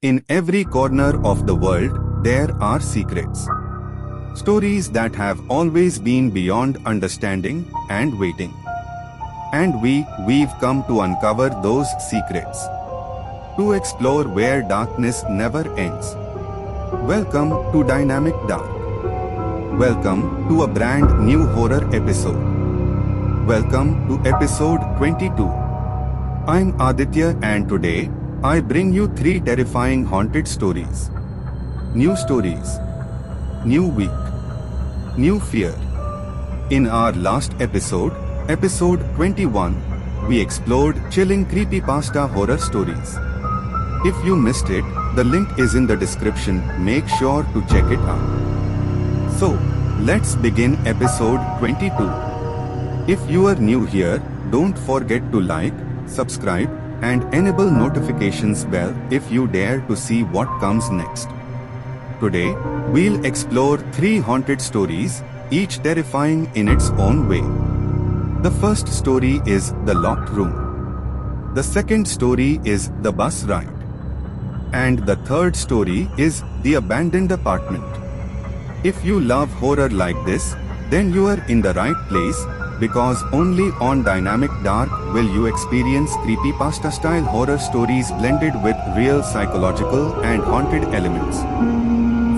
In every corner of the world, there are secrets. Stories that have always been beyond understanding and waiting. And we've come to uncover those secrets. To explore where darkness never ends. Welcome to Dynamic Dark. Welcome to a brand new horror episode. Welcome to episode 22. I'm Aditya and today, I bring you 3 terrifying haunted stories. New stories. New week. New fear. In our last episode, episode 21, we explored chilling creepypasta horror stories. If you missed it, the link is in the description, make sure to check it out. So, let's begin episode 22. If you are new here, don't forget to like, subscribe, and enable notifications bell if you dare to see what comes next. Today, we'll explore 3 haunted stories, each terrifying in its own way. The first story is The Locked Room. The second story is The Bus Ride. And the third story is The Abandoned Apartment. If you love horror like this, then you are in the right place, because only on Dynamic Dark will you experience creepypasta-style horror stories blended with real psychological and haunted elements.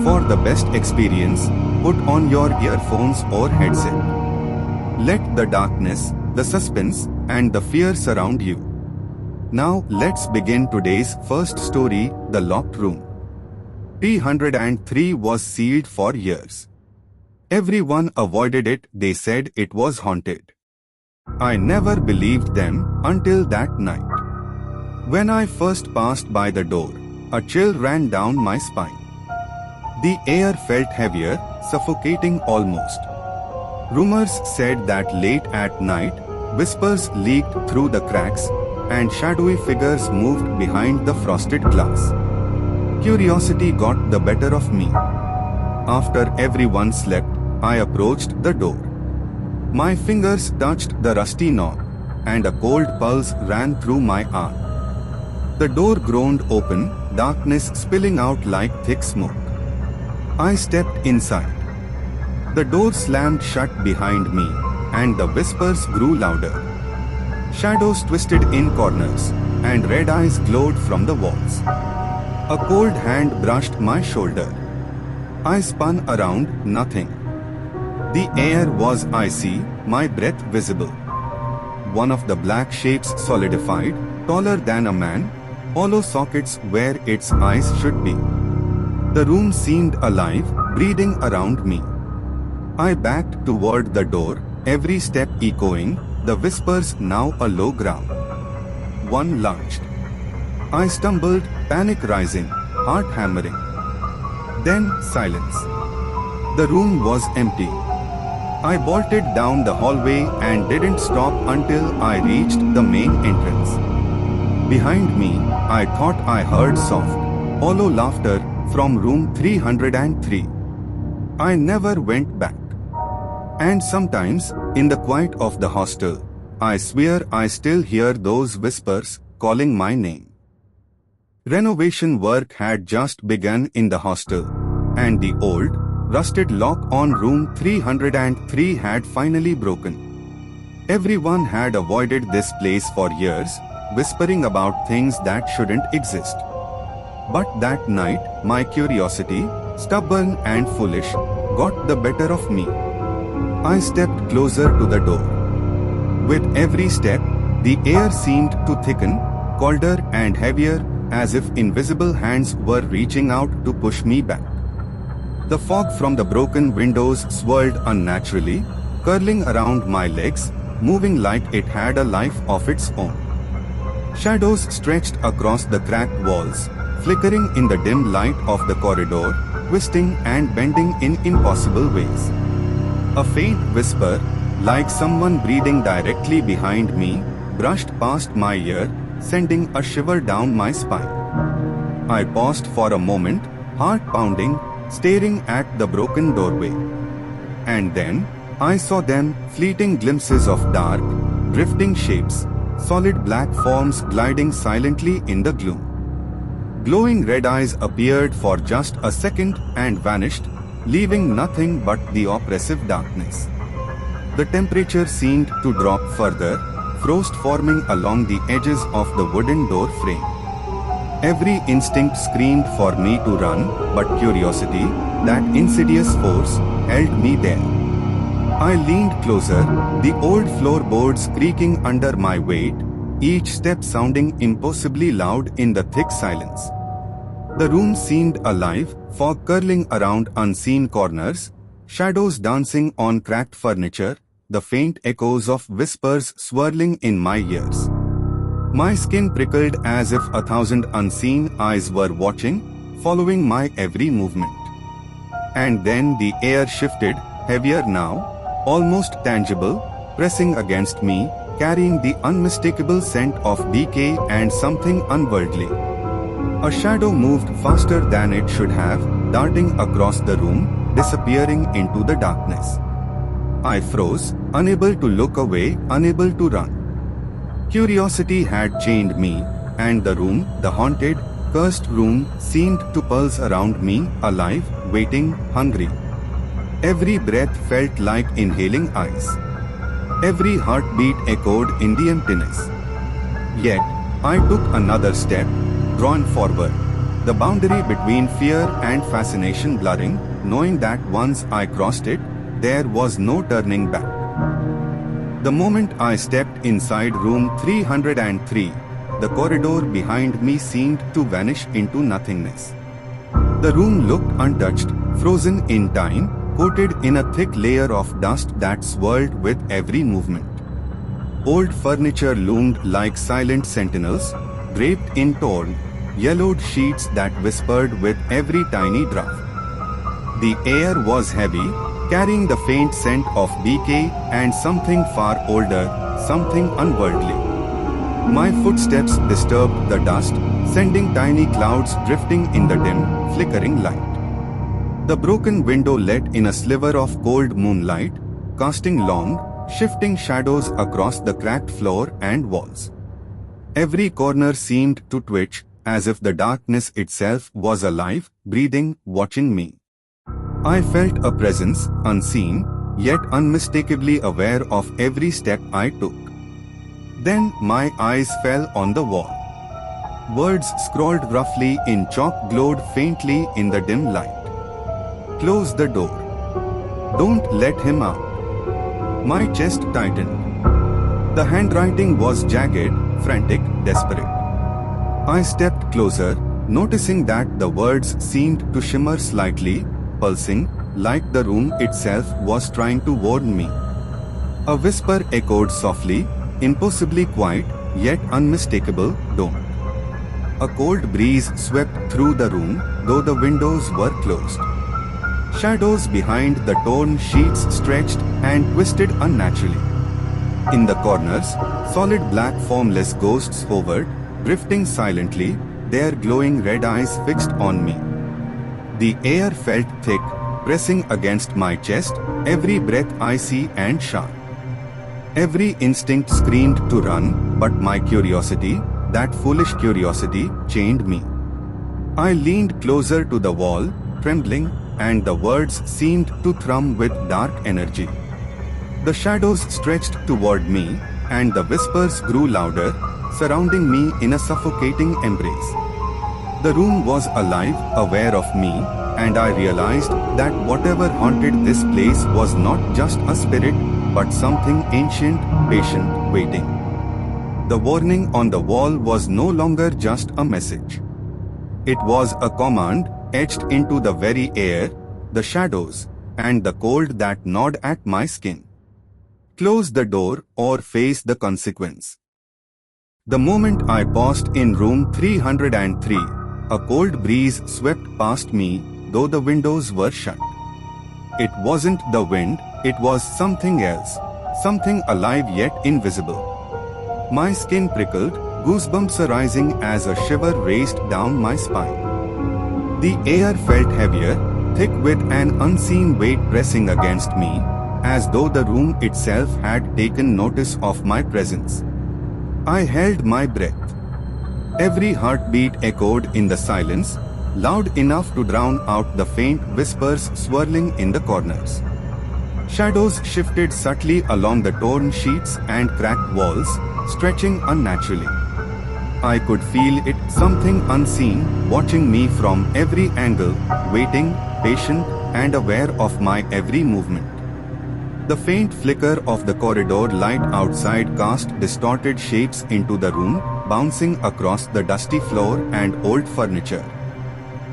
For the best experience, put on your earphones or headset. Let the darkness, the suspense, and the fear surround you. Now let's begin today's first story, The Locked Room. 303 was sealed for years. Everyone avoided it, they said it was haunted. I never believed them until that night. When I first passed by the door, a chill ran down my spine. The air felt heavier, suffocating almost. Rumors said that late at night, whispers leaked through the cracks, and shadowy figures moved behind the frosted glass. Curiosity got the better of me. After everyone slept, I approached the door. My fingers touched the rusty knob, and a cold pulse ran through my arm. The door groaned open, darkness spilling out like thick smoke. I stepped inside. The door slammed shut behind me, and the whispers grew louder. Shadows twisted in corners, and red eyes glowed from the walls. A cold hand brushed my shoulder. I spun around, nothing. The air was icy, my breath visible. One of the black shapes solidified, taller than a man, hollow sockets where its eyes should be. The room seemed alive, breathing around me. I backed toward the door, every step echoing, the whispers now a low growl. One lunged. I stumbled, panic rising, heart hammering. Then silence. The room was empty. I bolted down the hallway and didn't stop until I reached the main entrance. Behind me, I thought I heard soft, hollow laughter from room 303. I never went back. And sometimes, in the quiet of the hostel, I swear I still hear those whispers calling my name. Renovation work had just begun in the hostel, and the old, rusted lock on room 303 had finally broken. Everyone had avoided this place for years, whispering about things that shouldn't exist. But that night, my curiosity, stubborn and foolish, got the better of me. I stepped closer to the door. With every step, the air seemed to thicken, colder and heavier, as if invisible hands were reaching out to push me back. The fog from the broken windows swirled unnaturally, curling around my legs, moving like it had a life of its own. Shadows stretched across the cracked walls, flickering in the dim light of the corridor, twisting and bending in impossible ways. A faint whisper, like someone breathing directly behind me, brushed past my ear, sending a shiver down my spine. I paused for a moment, heart pounding, staring at the broken doorway. And then, I saw them, fleeting glimpses of dark, drifting shapes, solid black forms gliding silently in the gloom. Glowing red eyes appeared for just a second and vanished, leaving nothing but the oppressive darkness. The temperature seemed to drop further, frost forming along the edges of the wooden door frame. Every instinct screamed for me to run, but curiosity, that insidious force, held me there. I leaned closer, the old floorboards creaking under my weight, each step sounding impossibly loud in the thick silence. The room seemed alive, fog curling around unseen corners, shadows dancing on cracked furniture, the faint echoes of whispers swirling in my ears. My skin prickled as if 1,000 unseen eyes were watching, following my every movement. And then the air shifted, heavier now, almost tangible, pressing against me, carrying the unmistakable scent of decay and something unworldly. A shadow moved faster than it should have, darting across the room, disappearing into the darkness. I froze, unable to look away, unable to run. Curiosity had chained me, and the room, the haunted, cursed room, seemed to pulse around me, alive, waiting, hungry. Every breath felt like inhaling ice. Every heartbeat echoed in the emptiness. Yet, I took another step, drawn forward, the boundary between fear and fascination blurring, knowing that once I crossed it, there was no turning back. The moment I stepped inside room 303, the corridor behind me seemed to vanish into nothingness. The room looked untouched, frozen in time, coated in a thick layer of dust that swirled with every movement. Old furniture loomed like silent sentinels, draped in torn, yellowed sheets that whispered with every tiny draft. The air was heavy, carrying the faint scent of decay and something far older, something unworldly. My footsteps disturbed the dust, sending tiny clouds drifting in the dim, flickering light. The broken window let in a sliver of cold moonlight, casting long, shifting shadows across the cracked floor and walls. Every corner seemed to twitch, as if the darkness itself was alive, breathing, watching me. I felt a presence, unseen, yet unmistakably aware of every step I took. Then my eyes fell on the wall. Words scrawled roughly in chalk glowed faintly in the dim light. Close the door. Don't let him out. My chest tightened. The handwriting was jagged, frantic, desperate. I stepped closer, noticing that the words seemed to shimmer slightly, pulsing, like the room itself was trying to warn me. A whisper echoed softly, impossibly quiet, yet unmistakable, don't. A cold breeze swept through the room, though the windows were closed. Shadows behind the torn sheets stretched and twisted unnaturally. In the corners, solid black formless ghosts hovered, drifting silently, their glowing red eyes fixed on me. The air felt thick, pressing against my chest, every breath icy and sharp. Every instinct screamed to run, but my curiosity, that foolish curiosity, chained me. I leaned closer to the wall, trembling, and the words seemed to thrum with dark energy. The shadows stretched toward me, and the whispers grew louder, surrounding me in a suffocating embrace. The room was alive, aware of me, and I realized that whatever haunted this place was not just a spirit, but something ancient, patient, waiting. The warning on the wall was no longer just a message. It was a command, etched into the very air, the shadows, and the cold that gnawed at my skin. Close the door or face the consequence. The moment I paused in room 303, a cold breeze swept past me, though the windows were shut. It wasn't the wind, it was something else, something alive yet invisible. My skin prickled, goosebumps arising as a shiver raced down my spine. The air felt heavier, thick with an unseen weight pressing against me, as though the room itself had taken notice of my presence. I held my breath. Every heartbeat echoed in the silence, loud enough to drown out the faint whispers swirling in the corners. Shadows shifted subtly along the torn sheets and cracked walls, stretching unnaturally. I could feel it, something unseen, watching me from every angle, waiting, patient, and aware of my every movement. The faint flicker of the corridor light outside cast distorted shapes into the room, bouncing across the dusty floor and old furniture.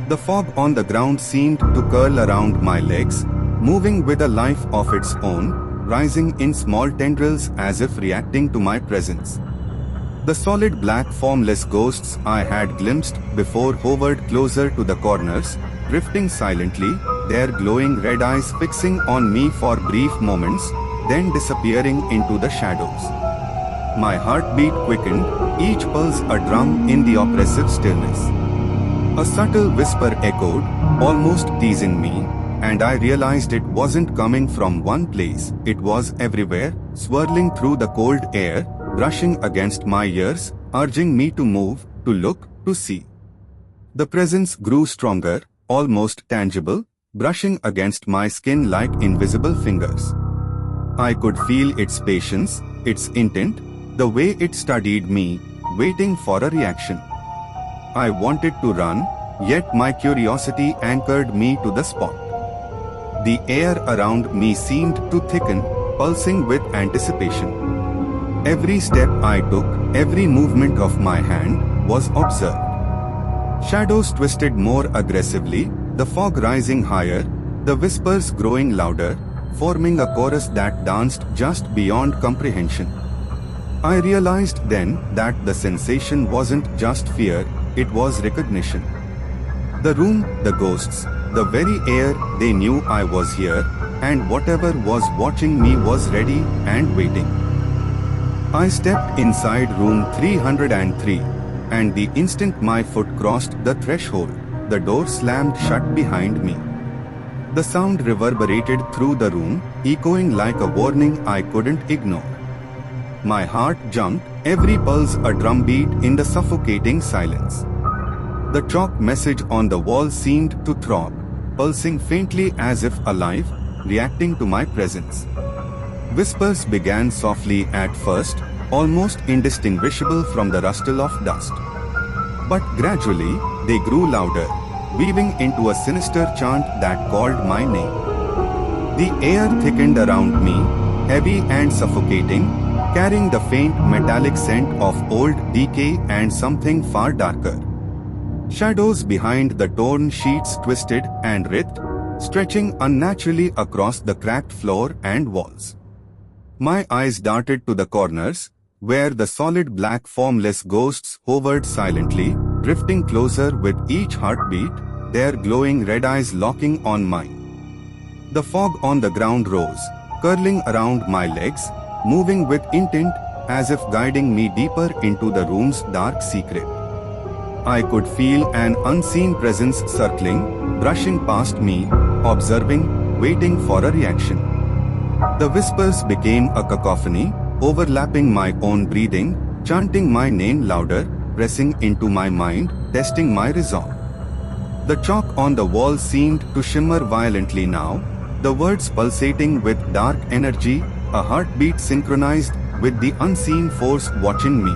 The fog on the ground seemed to curl around my legs, moving with a life of its own, rising in small tendrils as if reacting to my presence. The solid black formless ghosts I had glimpsed before hovered closer to the corners, drifting silently, their glowing red eyes fixing on me for brief moments, then disappearing into the shadows. My heartbeat quickened, each pulse a drum in the oppressive stillness. A subtle whisper echoed, almost teasing me, and I realized it wasn't coming from one place, it was everywhere, swirling through the cold air, brushing against my ears, urging me to move, to look, to see. The presence grew stronger, almost tangible, brushing against my skin like invisible fingers. I could feel its patience, its intent, the way it studied me, waiting for a reaction. I wanted to run, yet my curiosity anchored me to the spot. The air around me seemed to thicken, pulsing with anticipation. Every step I took, every movement of my hand, was observed. Shadows twisted more aggressively, the fog rising higher, the whispers growing louder, forming a chorus that danced just beyond comprehension. I realized then that the sensation wasn't just fear, it was recognition. The room, the ghosts, the very air, they knew I was here, and whatever was watching me was ready and waiting. I stepped inside room 303, and the instant my foot crossed the threshold, the door slammed shut behind me. The sound reverberated through the room, echoing like a warning I couldn't ignore. My heart jumped, every pulse a drumbeat in the suffocating silence. The chalk message on the wall seemed to throb, pulsing faintly as if alive, reacting to my presence. Whispers began softly at first, almost indistinguishable from the rustle of dust. But gradually, they grew louder, weaving into a sinister chant that called my name. The air thickened around me, heavy and suffocating, carrying the faint metallic scent of old decay and something far darker. Shadows behind the torn sheets twisted and writhed, stretching unnaturally across the cracked floor and walls. My eyes darted to the corners, where the solid black formless ghosts hovered silently, drifting closer with each heartbeat, their glowing red eyes locking on mine. The fog on the ground rose, curling around my legs, moving with intent, as if guiding me deeper into the room's dark secret. I could feel an unseen presence circling, brushing past me, observing, waiting for a reaction. The whispers became a cacophony, overlapping my own breathing, chanting my name louder, pressing into my mind, testing my resolve. The chalk on the wall seemed to shimmer violently now, the words pulsating with dark energy, a heartbeat synchronized with the unseen force watching me.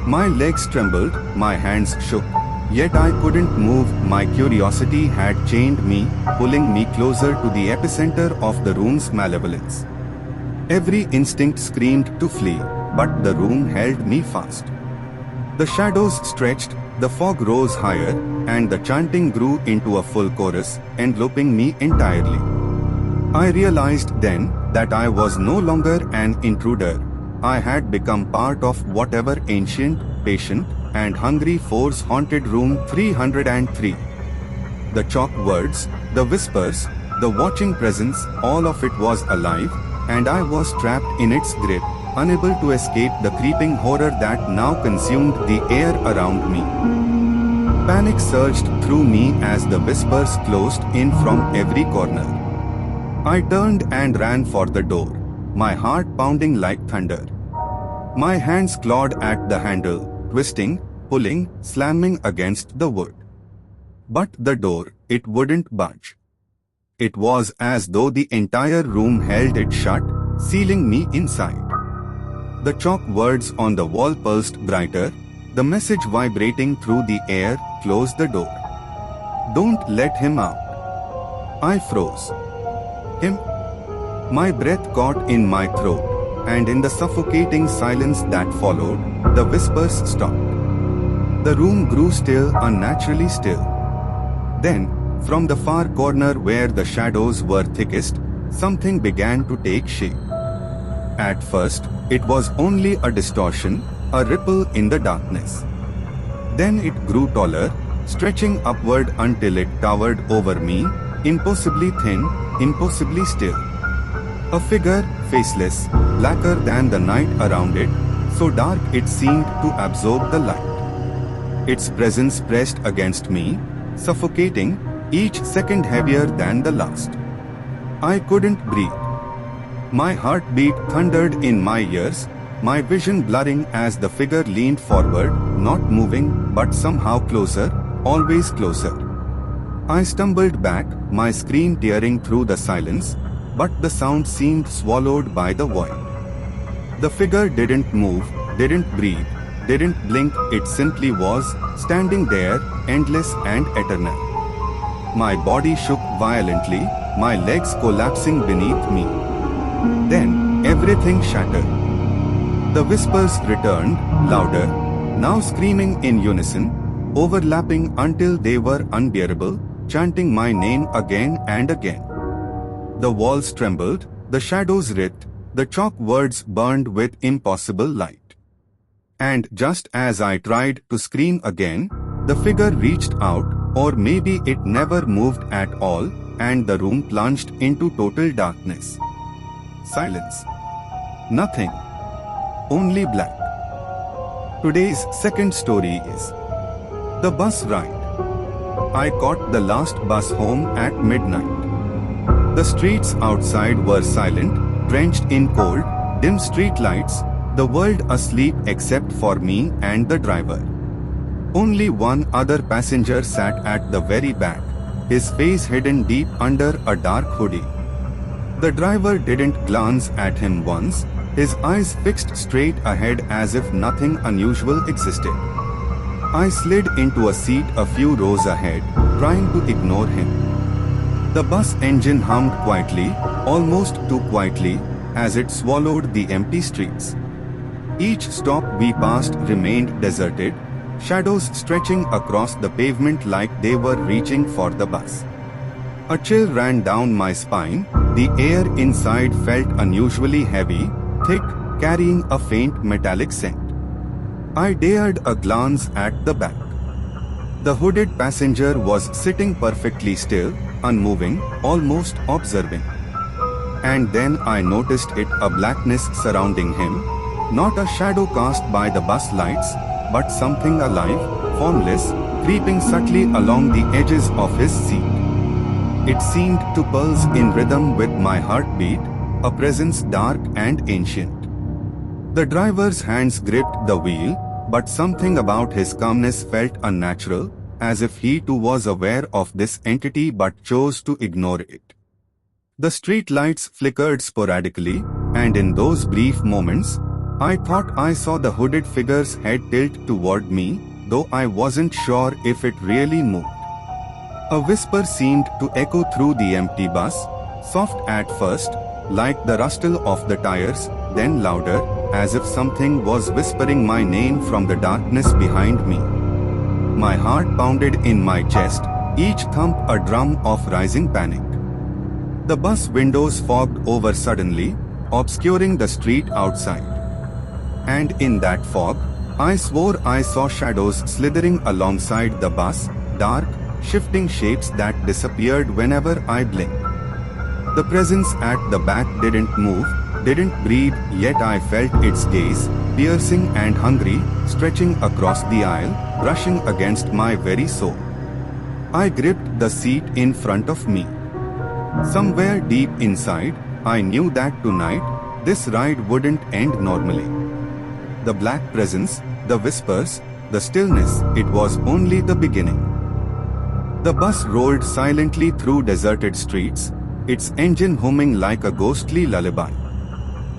My legs trembled, my hands shook, yet I couldn't move. My curiosity had chained me, pulling me closer to the epicenter of the room's malevolence. Every instinct screamed to flee, but the room held me fast. The shadows stretched, the fog rose higher, and the chanting grew into a full chorus, enveloping me entirely. I realized then that I was no longer an intruder. I had become part of whatever ancient, patient, and hungry force haunted room 303. The chalk words, the whispers, the watching presence, all of it was alive, and I was trapped in its grip, unable to escape the creeping horror that now consumed the air around me. Panic surged through me as the whispers closed in from every corner. I turned and ran for the door, my heart pounding like thunder. My hands clawed at the handle, twisting, pulling, slamming against the wood. But the door, it wouldn't budge. It was as though the entire room held it shut, sealing me inside. The chalk words on the wall pulsed brighter, the message vibrating through the air, close the door. Don't let him out. I froze. Him? My breath caught in my throat, and in the suffocating silence that followed, the whispers stopped. The room grew still, unnaturally still. Then, from the far corner where the shadows were thickest, something began to take shape. At first, it was only a distortion, a ripple in the darkness. Then it grew taller, stretching upward until it towered over me, impossibly thin, impossibly still. A figure, faceless, blacker than the night around it, so dark it seemed to absorb the light. Its presence pressed against me, suffocating, each second heavier than the last. I couldn't breathe. My heartbeat thundered in my ears, my vision blurring as the figure leaned forward, not moving, but somehow closer, always closer. I stumbled back, my scream tearing through the silence, but the sound seemed swallowed by the void. The figure didn't move, didn't breathe, didn't blink, it simply was, standing there, endless and eternal. My body shook violently, my legs collapsing beneath me. Then, everything shattered. The whispers returned, louder, now screaming in unison, overlapping until they were unbearable, chanting my name again and again. The walls trembled, the shadows writhed, the chalk words burned with impossible light. And just as I tried to scream again, the figure reached out, or maybe it never moved at all, and the room plunged into total darkness. Silence. Nothing. Only black. Today's second story is the bus ride. I caught the last bus home at midnight. The streets outside were silent, drenched in cold, dim street lights, the world asleep except for me and the driver. Only one other passenger sat at the very back, his face hidden deep under a dark hoodie. The driver didn't glance at him once, his eyes fixed straight ahead as if nothing unusual existed. I slid into a seat a few rows ahead, trying to ignore him. The bus engine hummed quietly, almost too quietly, as it swallowed the empty streets. Each stop we passed remained deserted, shadows stretching across the pavement like they were reaching for the bus. A chill ran down my spine, the air inside felt unusually heavy, thick, carrying a faint metallic scent. I dared a glance at the back. The hooded passenger was sitting perfectly still, unmoving, almost observing. And then I noticed it, a blackness surrounding him, not a shadow cast by the bus lights, but something alive, formless, creeping subtly along the edges of his seat. It seemed to pulse in rhythm with my heartbeat, a presence dark and ancient. The driver's hands gripped the wheel, but something about his calmness felt unnatural, as if he too was aware of this entity but chose to ignore it. The street lights flickered sporadically, and in those brief moments, I thought I saw the hooded figure's head tilt toward me, though I wasn't sure if it really moved. A whisper seemed to echo through the empty bus, soft at first, like the rustle of the tires, then louder, as if something was whispering my name from the darkness behind me. My heart pounded in my chest, each thump a drum of rising panic. The bus windows fogged over suddenly, obscuring the street outside. And in that fog, I swore I saw shadows slithering alongside the bus, dark, shifting shapes that disappeared whenever I blinked. The presence at the back didn't move, didn't breathe, yet I felt its gaze, piercing and hungry, stretching across the aisle, brushing against my very soul. I gripped the seat in front of me. Somewhere deep inside, I knew that tonight, this ride wouldn't end normally. The black presence, the whispers, the stillness, it was only the beginning. The bus rolled silently through deserted streets, its engine humming like a ghostly lullaby.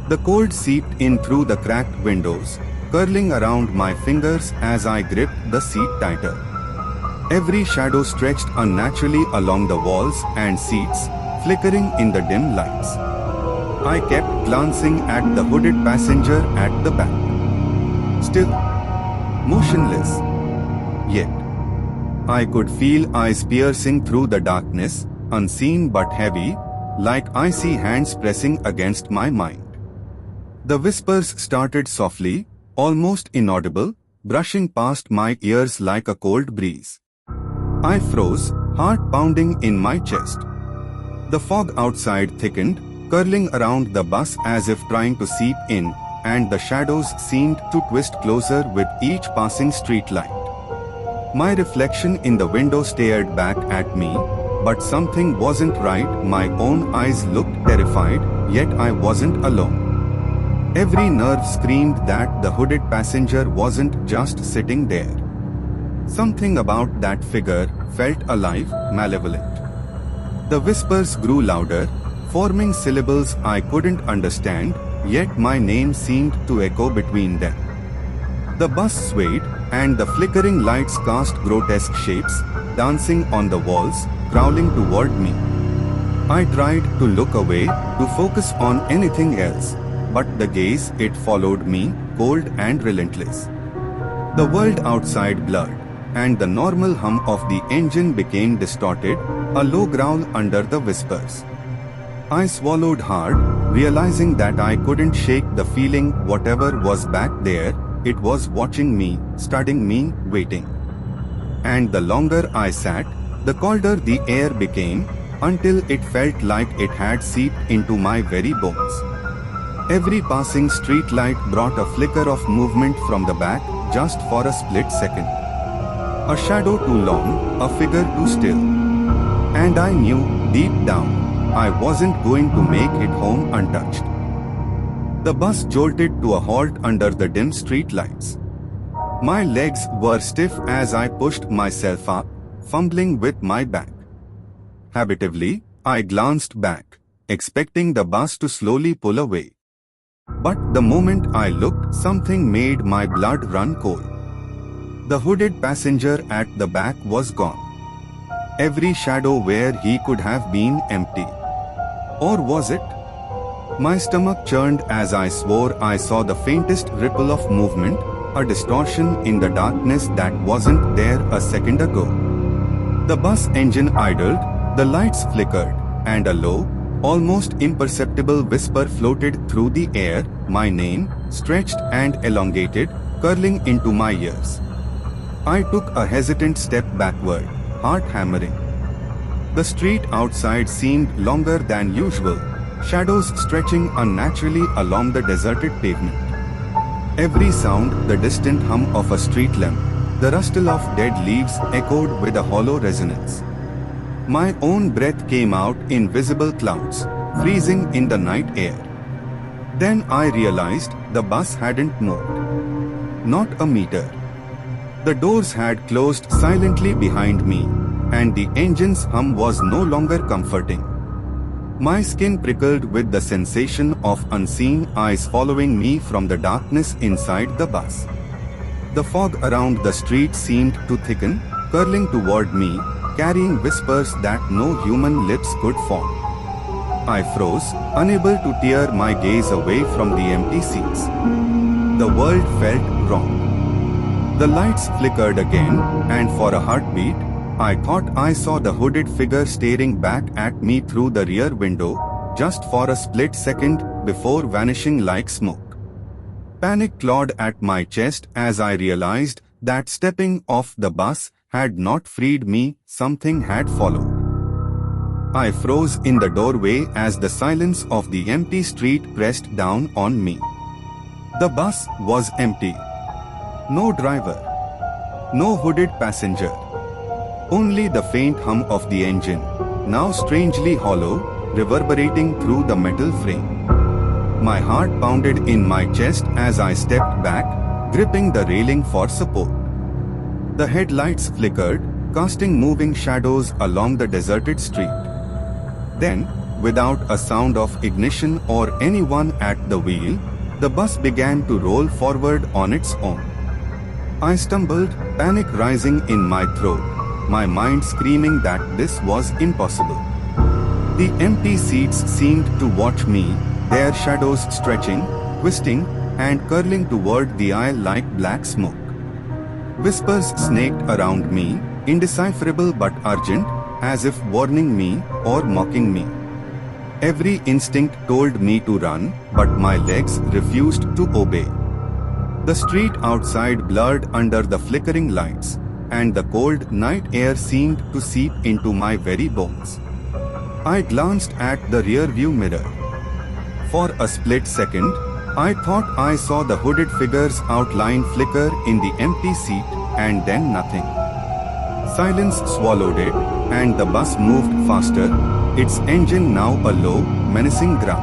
The cold seeped in through the cracked windows, curling around my fingers as I gripped the seat tighter. Every shadow stretched unnaturally along the walls and seats, flickering in the dim lights. I kept glancing at the hooded passenger at the back. Still, motionless. Yet, I could feel eyes piercing through the darkness, unseen but heavy, like icy hands pressing against my mind. The whispers started softly, almost inaudible, brushing past my ears like a cold breeze. I froze, heart pounding in my chest. The fog outside thickened, curling around the bus as if trying to seep in, and the shadows seemed to twist closer with each passing street light. My reflection in the window stared back at me, but something wasn't right. My own eyes looked terrified, yet I wasn't alone. Every nerve screamed that the hooded passenger wasn't just sitting there. Something about that figure felt alive, malevolent. The whispers grew louder, forming syllables I couldn't understand, yet my name seemed to echo between them. The bus swayed, and the flickering lights cast grotesque shapes, dancing on the walls, crawling toward me. I tried to look away, to focus on anything else, but the gaze, it followed me, cold and relentless. The world outside blurred, and the normal hum of the engine became distorted, a low growl under the whispers. I swallowed hard, realizing that I couldn't shake the feeling whatever was back there, it was watching me, studying me, waiting. And the longer I sat, the colder the air became, until it felt like it had seeped into my very bones. Every passing street light brought a flicker of movement from the back, just for a split second. A shadow too long, a figure too still. And I knew, deep down, I wasn't going to make it home untouched. The bus jolted to a halt under the dim street lights. My legs were stiff as I pushed myself up, fumbling with my bag. Habitually, I glanced back, expecting the bus to slowly pull away. But the moment I looked, something made my blood run cold. The hooded passenger at the back was gone. Every shadow where he could have been empty. Or was it? My stomach churned as I swore I saw the faintest ripple of movement, a distortion in the darkness that wasn't there a second ago. The bus engine idled, the lights flickered, and a low, almost imperceptible whisper floated through the air, my name, stretched and elongated, curling into my ears. I took a hesitant step backward, heart hammering. The street outside seemed longer than usual, shadows stretching unnaturally along the deserted pavement. Every sound, the distant hum of a street lamp, the rustle of dead leaves echoed with a hollow resonance. My own breath came out in visible clouds, freezing in the night air. Then I realized the bus hadn't moved. Not a meter. The doors had closed silently behind me, and the engine's hum was no longer comforting. My skin prickled with the sensation of unseen eyes following me from the darkness inside the bus. The fog around the street seemed to thicken, curling toward me, carrying whispers that no human lips could form. I froze, unable to tear my gaze away from the empty seats. The world felt wrong. The lights flickered again, and for a heartbeat, I thought I saw the hooded figure staring back at me through the rear window, just for a split second before vanishing like smoke. Panic clawed at my chest as I realized that stepping off the bus had not freed me, something had followed. I froze in the doorway as the silence of the empty street pressed down on me. The bus was empty. No driver. No hooded passenger. Only the faint hum of the engine, now strangely hollow, reverberating through the metal frame. My heart pounded in my chest as I stepped back, gripping the railing for support. The headlights flickered, casting moving shadows along the deserted street. Then, without a sound of ignition or anyone at the wheel, the bus began to roll forward on its own. I stumbled, panic rising in my throat, my mind screaming that this was impossible. The empty seats seemed to watch me, their shadows stretching, twisting, and curling toward the aisle like black smoke. Whispers snaked around me, indecipherable but urgent, as if warning me or mocking me. Every instinct told me to run, but my legs refused to obey. The street outside blurred under the flickering lights, and the cold night air seemed to seep into my very bones. I glanced at the rear-view mirror. For a split second, I thought I saw the hooded figure's outline flicker in the empty seat, and then nothing. Silence swallowed it, and the bus moved faster, its engine now a low, menacing growl.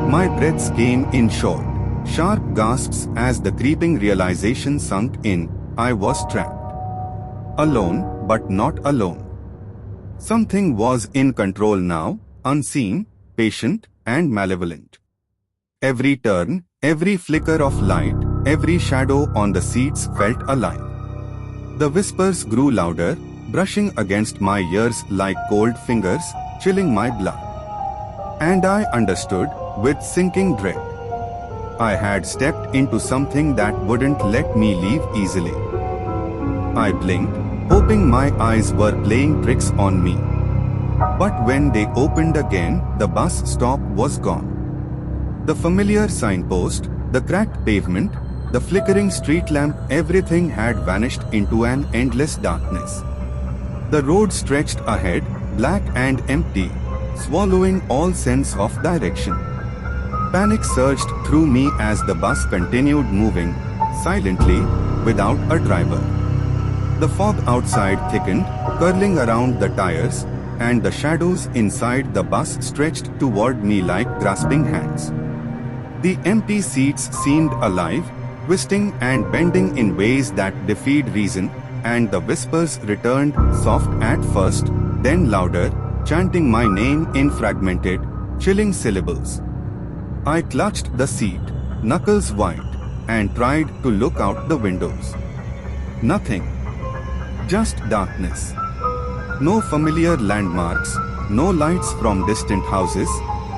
My breaths came in short, sharp gasps as the creeping realization sunk in. I was trapped. Alone, but not alone. Something was in control now, unseen, patient, and malevolent. Every turn, every flicker of light, every shadow on the seats felt alive. The whispers grew louder, brushing against my ears like cold fingers, chilling my blood. And I understood, with sinking dread. I had stepped into something that wouldn't let me leave easily. I blinked, hoping my eyes were playing tricks on me. But when they opened again, the bus stop was gone. The familiar signpost, the cracked pavement, the flickering street lamp, everything had vanished into an endless darkness. The road stretched ahead, black and empty, swallowing all sense of direction. Panic surged through me as the bus continued moving, silently, without a driver. The fog outside thickened, curling around the tires, and the shadows inside the bus stretched toward me like grasping hands. The empty seats seemed alive, twisting and bending in ways that defied reason, and the whispers returned, soft at first, then louder, chanting my name in fragmented, chilling syllables. I clutched the seat, knuckles white, and tried to look out the windows. Nothing. Just darkness. No familiar landmarks, no lights from distant houses,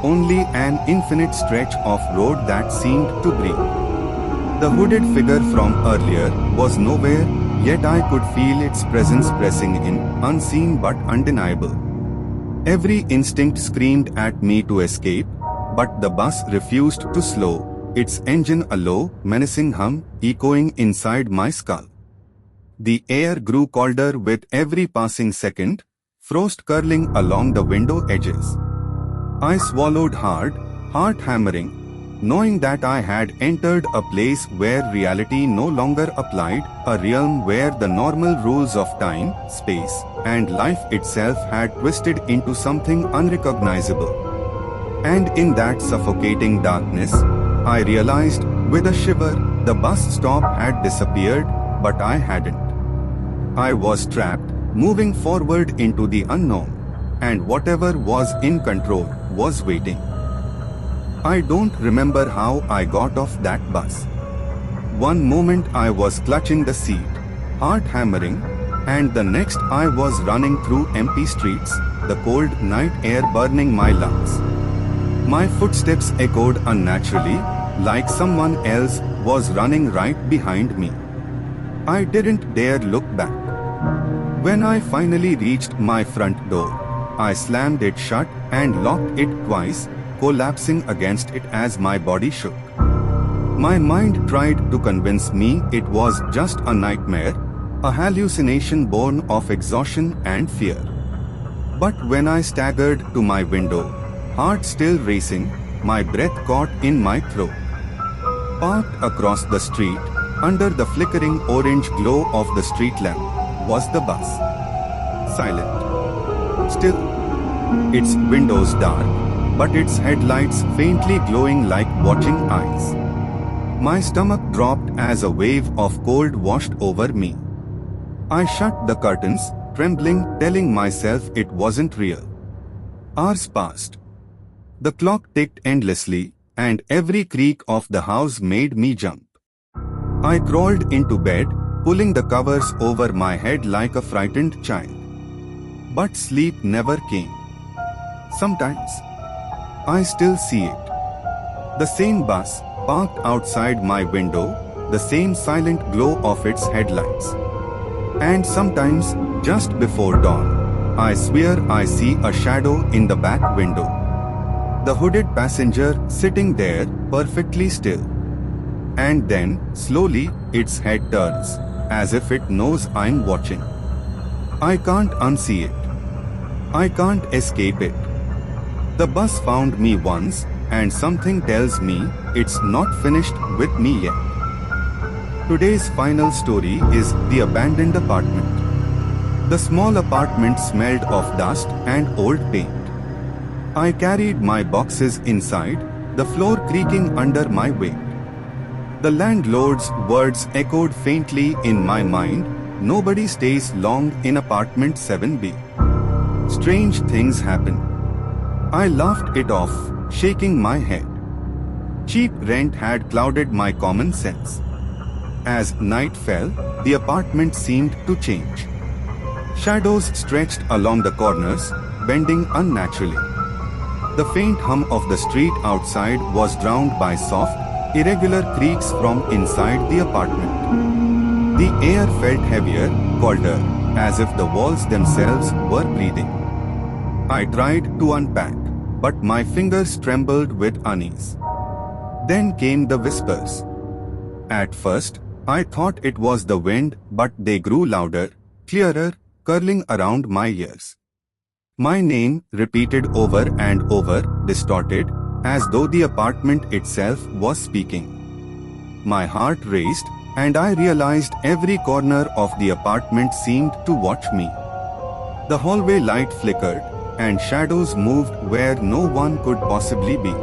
only an infinite stretch of road that seemed to breathe. The hooded figure from earlier was nowhere, yet I could feel its presence pressing in, unseen but undeniable. Every instinct screamed at me to escape, but the bus refused to slow, its engine a low, menacing hum echoing inside my skull. The air grew colder with every passing second, frost curling along the window edges. I swallowed hard, heart hammering, knowing that I had entered a place where reality no longer applied, a realm where the normal rules of time, space, and life itself had twisted into something unrecognizable. And in that suffocating darkness, I realized, with a shiver, the bus stop had disappeared, but I hadn't. I was trapped, moving forward into the unknown, and whatever was in control was waiting. I don't remember how I got off that bus. One moment I was clutching the seat, heart hammering, and the next I was running through empty streets, the cold night air burning my lungs. My footsteps echoed unnaturally, like someone else was running right behind me. I didn't dare look back. When I finally reached my front door, I slammed it shut and locked it twice, collapsing against it as my body shook. My mind tried to convince me it was just a nightmare, a hallucination born of exhaustion and fear. But when I staggered to my window, heart still racing, my breath caught in my throat. Parked across the street, under the flickering orange glow of the street lamp, was the bus. Silent. Still. Its windows dark, but its headlights faintly glowing like watching eyes. My stomach dropped as a wave of cold washed over me. I shut the curtains, trembling, telling myself it wasn't real. Hours passed. The clock ticked endlessly, and every creak of the house made me jump. I crawled into bed, pulling the covers over my head like a frightened child. But sleep never came. Sometimes, I still see it. The same bus, parked outside my window, the same silent glow of its headlights. And sometimes, just before dawn, I swear I see a shadow in the back window. The hooded passenger sitting there, perfectly still. And then, slowly, its head turns, as if it knows I'm watching. I can't unsee it. I can't escape it. The bus found me once, and something tells me it's not finished with me yet. Today's final story is The Abandoned Apartment. The small apartment smelled of dust and old paint. I carried my boxes inside, the floor creaking under my weight. The landlord's words echoed faintly in my mind, "Nobody stays long in apartment 7B." Strange things happen. I laughed it off, shaking my head. Cheap rent had clouded my common sense. As night fell, the apartment seemed to change. Shadows stretched along the corners, bending unnaturally. The faint hum of the street outside was drowned by soft, irregular creaks from inside the apartment. The air felt heavier, colder, as if the walls themselves were breathing. I tried to unpack, but my fingers trembled with unease. Then came the whispers. At first, I thought it was the wind, but they grew louder, clearer, curling around my ears. My name, repeated over and over, distorted, as though the apartment itself was speaking. My heart raced, and I realized every corner of the apartment seemed to watch me. The hallway light flickered, and shadows moved where no one could possibly be.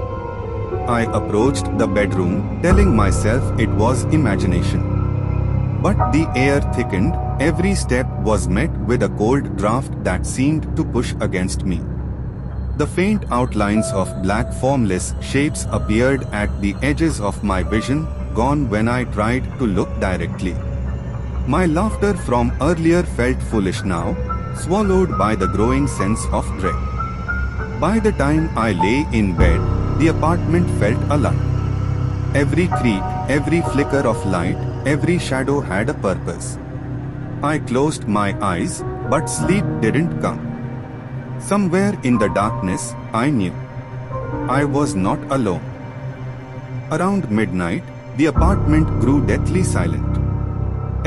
I approached the bedroom, telling myself it was imagination. But the air thickened, every step was met with a cold draft that seemed to push against me. The faint outlines of black formless shapes appeared at the edges of my vision, gone when I tried to look directly. My laughter from earlier felt foolish now, swallowed by the growing sense of dread. By the time I lay in bed, the apartment felt alive. Every creak, every flicker of light, every shadow had a purpose. I closed my eyes, but sleep didn't come. Somewhere in the darkness, I knew I was not alone. Around midnight, the apartment grew deathly silent.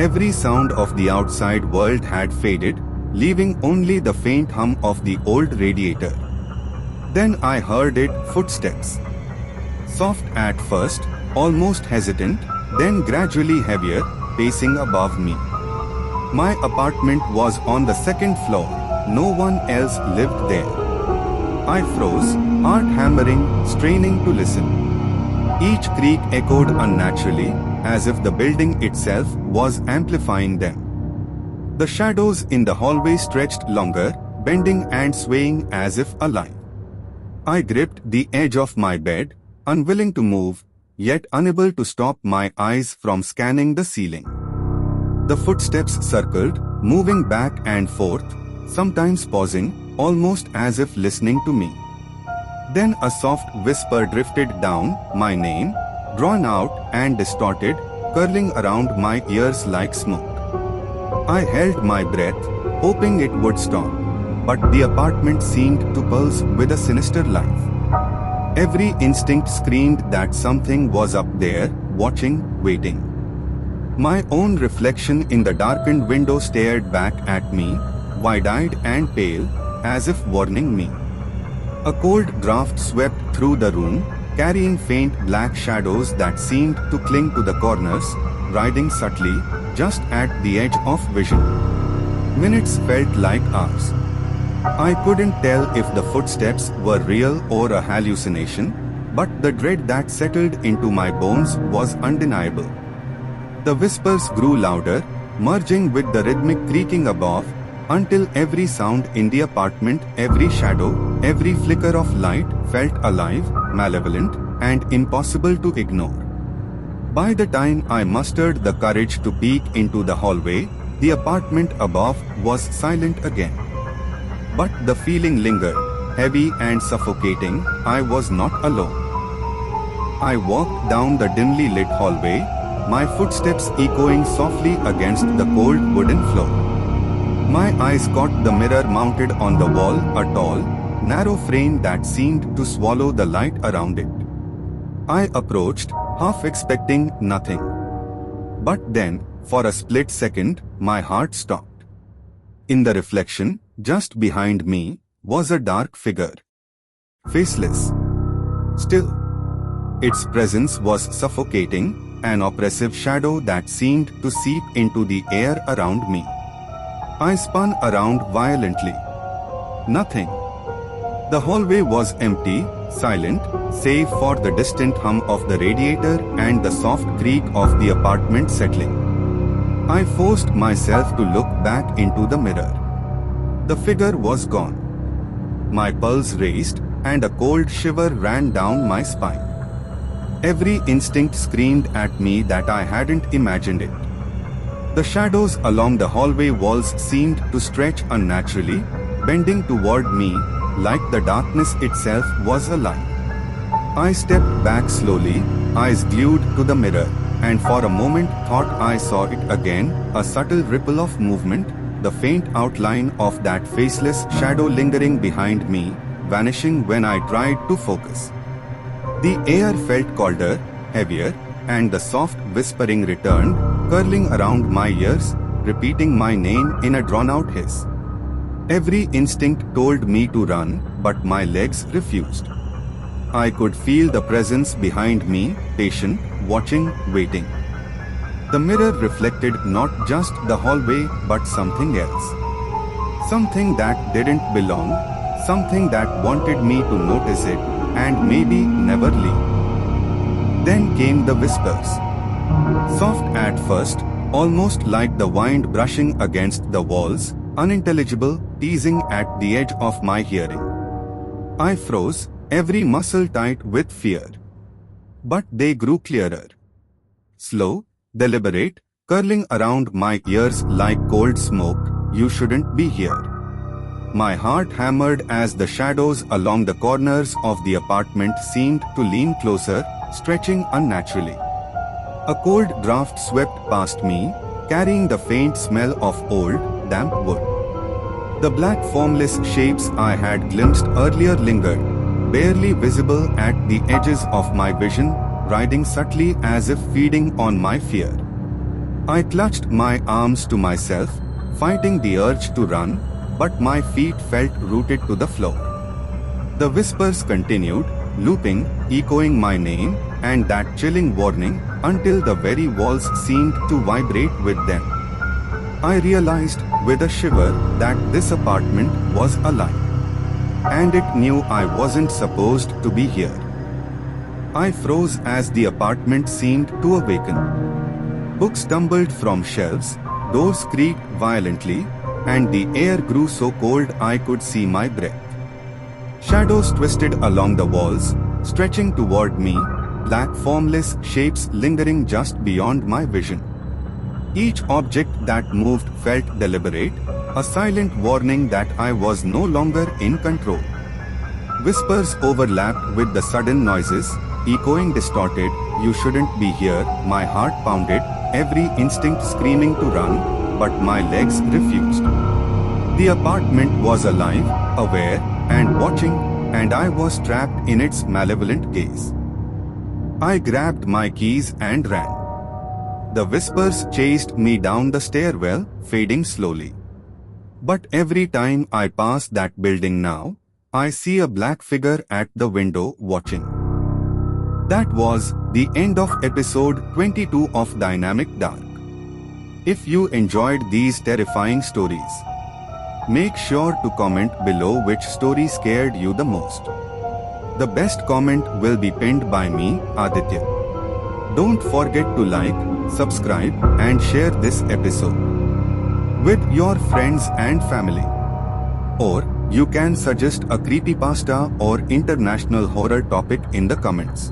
Every sound of the outside world had faded, leaving only the faint hum of the old radiator. Then I heard it, footsteps. Soft at first, almost hesitant, then gradually heavier, pacing above me. My apartment was on the second floor. No one else lived there. I froze, heart hammering, straining to listen. Each creak echoed unnaturally, as if the building itself was amplifying them. The shadows in the hallway stretched longer, bending and swaying as if alive. I gripped the edge of my bed, unwilling to move, yet unable to stop my eyes from scanning the ceiling. The footsteps circled, moving back and forth, sometimes pausing, almost as if listening to me. Then a soft whisper drifted down, my name, drawn out and distorted, curling around my ears like smoke. I held my breath, hoping it would stop, but the apartment seemed to pulse with a sinister life. Every instinct screamed that something was up there, watching, waiting. My own reflection in the darkened window stared back at me, wide-eyed and pale, as if warning me. A cold draft swept through the room, carrying faint black shadows that seemed to cling to the corners, riding subtly, just at the edge of vision. Minutes felt like hours. I couldn't tell if the footsteps were real or a hallucination, but the dread that settled into my bones was undeniable. The whispers grew louder, merging with the rhythmic creaking above, until every sound in the apartment, every shadow, every flicker of light felt alive, malevolent, and impossible to ignore. By the time I mustered the courage to peek into the hallway, the apartment above was silent again. But the feeling lingered, heavy and suffocating. I was not alone. I walked down the dimly lit hallway, my footsteps echoing softly against the cold wooden floor. My eyes caught the mirror mounted on the wall, a tall, narrow frame that seemed to swallow the light around it. I approached, half expecting nothing. But then, for a split second, my heart stopped. In the reflection, just behind me, was a dark figure. Faceless. Still. Its presence was suffocating, an oppressive shadow that seemed to seep into the air around me. I spun around violently. Nothing. The hallway was empty, silent, save for the distant hum of the radiator and the soft creak of the apartment settling. I forced myself to look back into the mirror. The figure was gone. My pulse raced, and a cold shiver ran down my spine. Every instinct screamed at me that I hadn't imagined it. The shadows along the hallway walls seemed to stretch unnaturally, bending toward me, like the darkness itself was alive. I stepped back slowly, eyes glued to the mirror, and for a moment thought I saw it again, a subtle ripple of movement, the faint outline of that faceless shadow lingering behind me, vanishing when I tried to focus. The air felt colder, heavier, and the soft whispering returned, curling around my ears, repeating my name in a drawn-out hiss. Every instinct told me to run, but my legs refused. I could feel the presence behind me, patient, watching, waiting. The mirror reflected not just the hallway but something else. Something that didn't belong, something that wanted me to notice it, and maybe never leave. Then came the whispers. Soft at first, almost like the wind brushing against the walls, unintelligible, teasing at the edge of my hearing. I froze, every muscle tight with fear. But they grew clearer. Slow, deliberate, curling around my ears like cold smoke. You shouldn't be here. My heart hammered as the shadows along the corners of the apartment seemed to lean closer, stretching unnaturally. A cold draft swept past me, carrying the faint smell of old, damp wood. The black formless shapes I had glimpsed earlier lingered, barely visible at the edges of my vision, riding subtly as if feeding on my fear. I clutched my arms to myself, fighting the urge to run, but my feet felt rooted to the floor. The whispers continued, looping, echoing my name, and that chilling warning, until the very walls seemed to vibrate with them. I realized, with a shiver, that this apartment was alive. And it knew I wasn't supposed to be here. I froze as the apartment seemed to awaken. Books tumbled from shelves, doors creaked violently, and the air grew so cold I could see my breath. Shadows twisted along the walls, stretching toward me, black formless shapes lingering just beyond my vision. Each object that moved felt deliberate, a silent warning that I was no longer in control. Whispers overlapped with the sudden noises, echoing distorted, "You shouldn't be here." My heart pounded, every instinct screaming to run, but my legs refused. The apartment was alive, aware, and watching, and I was trapped in its malevolent gaze. I grabbed my keys and ran. The whispers chased me down the stairwell, fading slowly. But every time I pass that building now, I see a black figure at the window watching. That was the end of episode 22 of Dynamic Dark. If you enjoyed these terrifying stories, make sure to comment below which story scared you the most. The best comment will be pinned by me, Aditya. Don't forget to like, subscribe, and share this episode with your friends and family. Or you can suggest a creepypasta or international horror topic in the comments.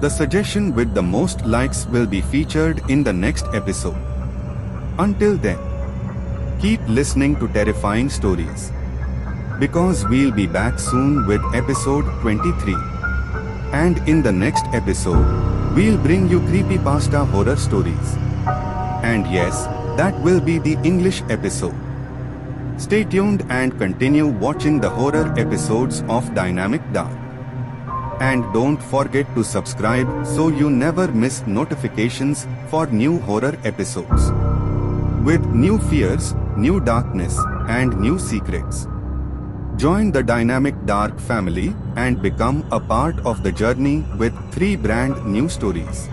The suggestion with the most likes will be featured in the next episode. Until then, keep listening to terrifying stories, because we'll be back soon with episode 23. And in the next episode, we'll bring you creepypasta horror stories. And yes, that will be the English episode. Stay tuned and continue watching the horror episodes of Dynamic Dark. And don't forget to subscribe so you never miss notifications for new horror episodes. With new fears, new darkness, and new secrets. Join the Dynamic Dark family and become a part of the journey with 3 brand new stories.